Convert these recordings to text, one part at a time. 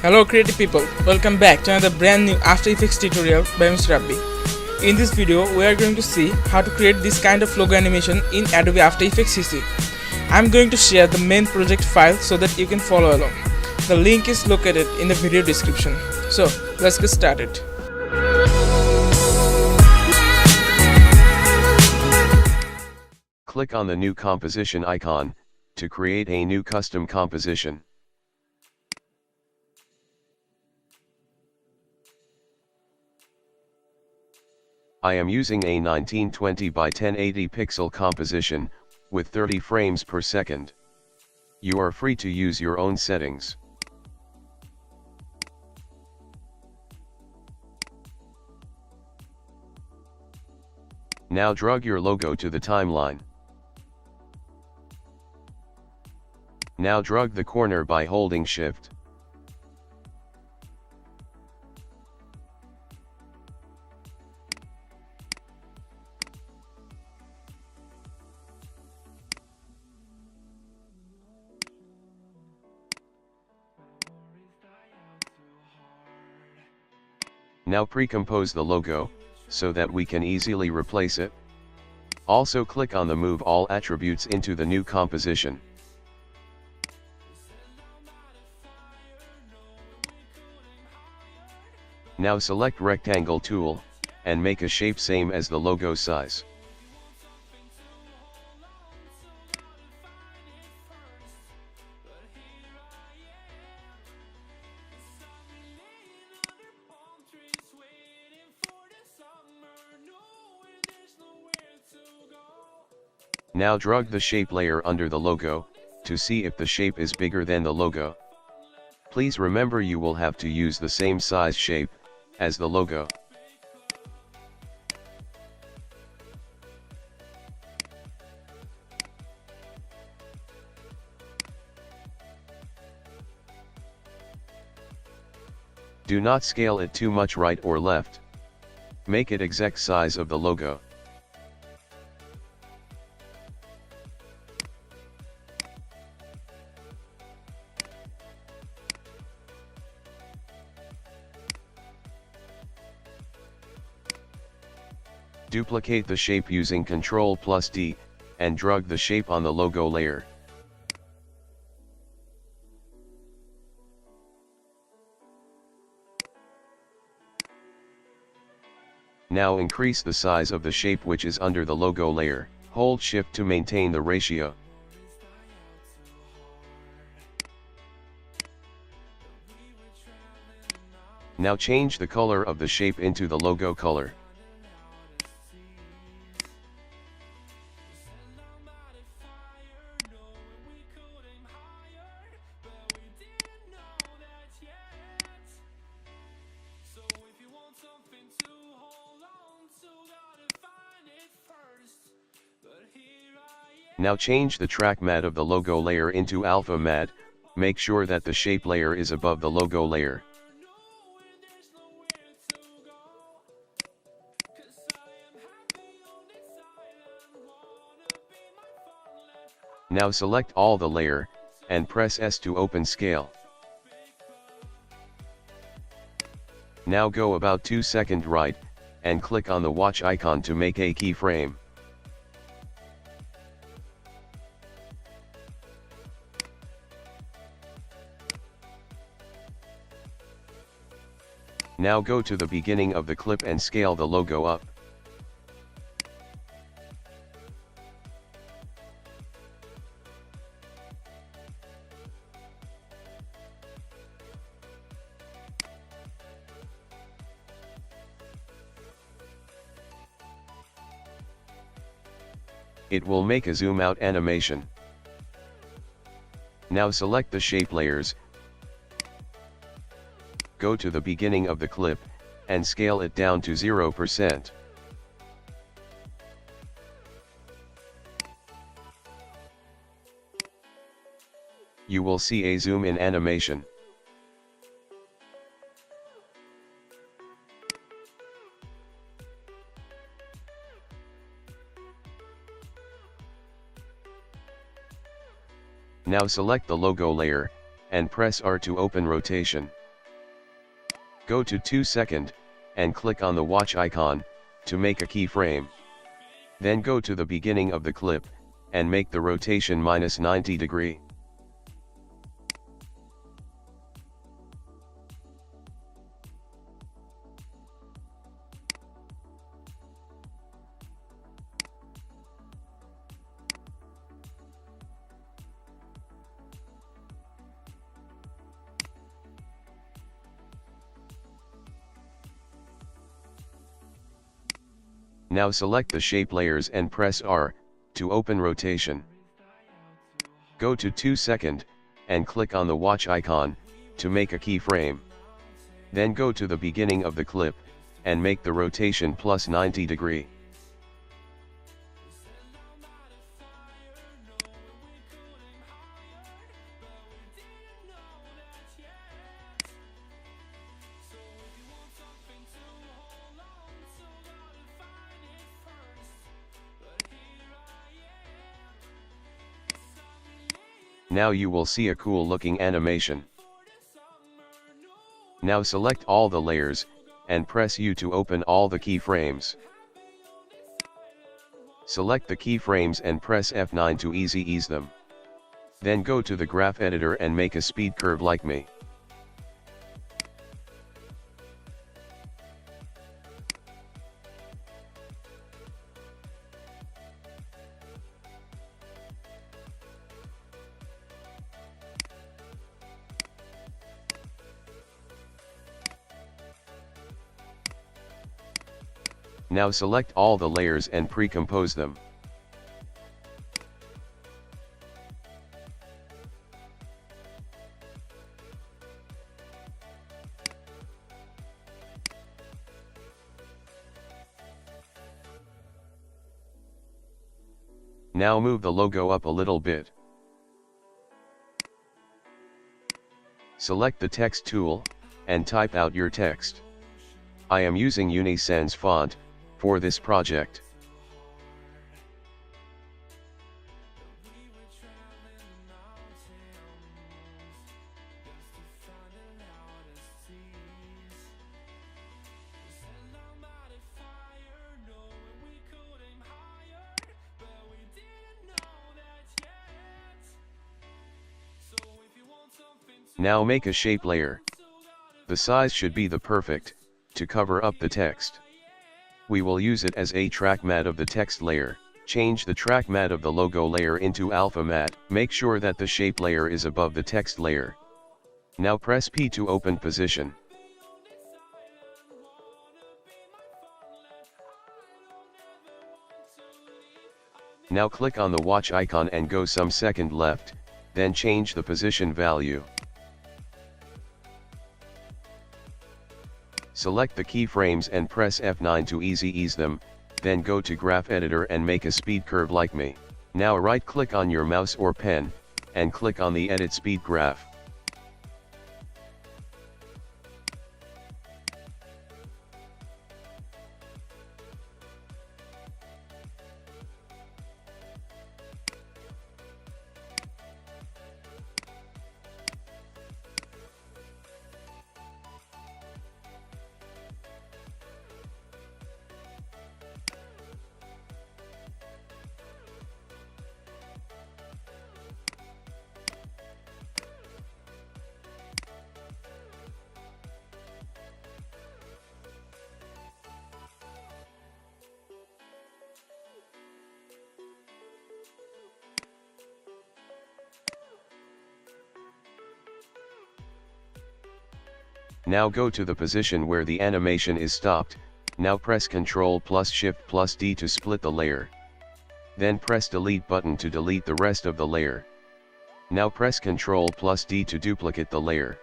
Hello creative people, welcome back to another brand new After Effects tutorial by Mr. Rabbi. In this video, we are going to see how to create this kind of logo animation in Adobe After Effects CC. I am going to share the main project file so that you can follow along. The link is located in the video description. So, let's get started. Click on the new composition icon to create a new custom composition. I am using a 1920 by 1080 pixel composition, with 30 frames per second. You are free to use your own settings. Now drag your logo to the timeline. Now drag the corner by holding Shift. Now pre-compose the logo, so that we can easily replace it. Also click on the Move All Attributes into the new composition. Now select Rectangle tool, and make a shape same as the logo size. Now drag the shape layer under the logo, to see if the shape is bigger than the logo. Please remember you will have to use the same size shape as the logo. Do not scale it too much right or left. Make it exact size of the logo. Duplicate the shape using Ctrl+D, and drag the shape on the logo layer. Now increase the size of the shape which is under the logo layer, hold Shift to maintain the ratio. Now change the color of the shape into the logo color. Now change the track matte of the logo layer into alpha matte, make sure that the shape layer is above the logo layer. Now select all the layer, and press S to open scale. Now go about 2 seconds right, and click on the watch icon to make a keyframe. Now go to the beginning of the clip and scale the logo up. It will make a zoom out animation. Now select the shape layers. Go to the beginning of the clip, and scale it down to 0%. You will see a zoom in animation. Now select the logo layer, and press R to open rotation. Go to 2 second, and click on the watch icon, to make a keyframe. Then go to the beginning of the clip, and make the rotation -90 degree. Now select the shape layers and press R, to open rotation. Go to 2 second, and click on the watch icon, to make a keyframe. Then go to the beginning of the clip, and make the rotation +90 degree. Now you will see a cool looking animation. Now select all the layers, and press U to open all the keyframes. Select the keyframes and press F9 to ease them. Then go to the graph editor and make a speed curve like me. Now select all the layers and pre-compose them. Now move the logo up a little bit. Select the text tool, and type out your text. I am using Unisans font for this project. Now make a shape layer. The size should be the perfect, to cover up the text. We will use it as a track matte of the text layer. Change the track matte of the logo layer into alpha matte. Make sure that the shape layer is above the text layer. Now press P to open position. Now click on the watch icon and go some second left, then change the position value. Select the keyframes and press F9 to ease them, then go to graph editor and make a speed curve like me. Now right click on your mouse or pen, and click on the edit speed graph. Now go to the position where the animation is stopped. Now press Ctrl plus Shift plus D to split the layer. Then press Delete button to delete the rest of the layer. Now press Ctrl plus D to duplicate the layer.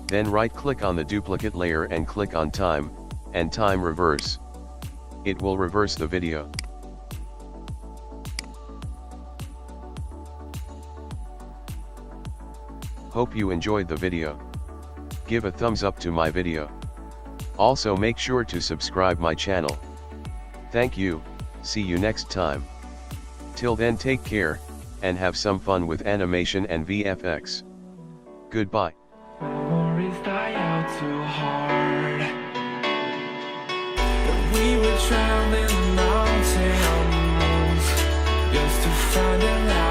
Then right click on the duplicate layer and click on Time, and Time Reverse. It will reverse the video. Hope you enjoyed the video. Give a thumbs up to my video. Also make sure to subscribe my channel. Thank you, see you next time. Till then take care, and have some fun with animation and VFX. Goodbye. Memories die out too hard. But we were traveling mountains just to find a light.